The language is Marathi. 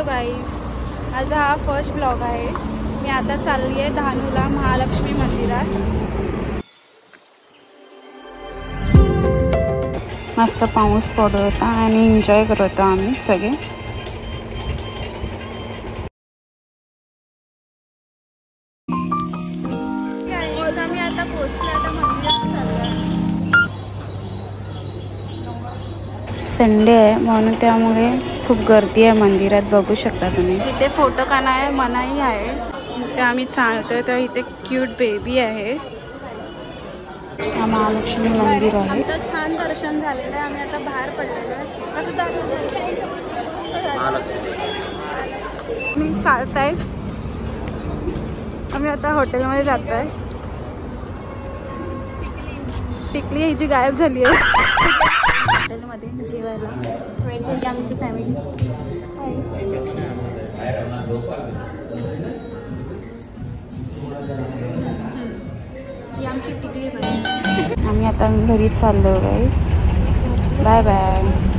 हॅलो गाईज, माझा हा फर्स्ट ब्लॉग आहे। मी आता चालली आहे धानूला महालक्ष्मी मंदिरात। मस्त पाऊस पडत होता आणि एन्जॉय करत होतो आम्ही सगळे। आम्ही आता पोहोचलो, आता मंदिरात चाललोय। संडे आहे म्हणून त्यामुळे खूप गर्दी आहे मंदिरात, बघू शकता तुम्ही। इथे फोटो काढायला मनाई आहे, ते आम्ही चालतोय तर इथे क्यूट बेबी आहे। हा महालक्ष्मी मंदिर आहे। आमचं छान दर्शन झालेलं आहे, आम्ही आता बाहेर पडलेलो आहे। कसं मी चालताय, आम्ही आता हॉटेलमध्ये जातोय। टिकली ह्याची गायब झाली आहे हॉटेलमध्ये जेवायला। ही आमची फॅमिली। ही आमची टिकली बाई। आम्ही आता घरी चाललो गाईस, बाय बाय।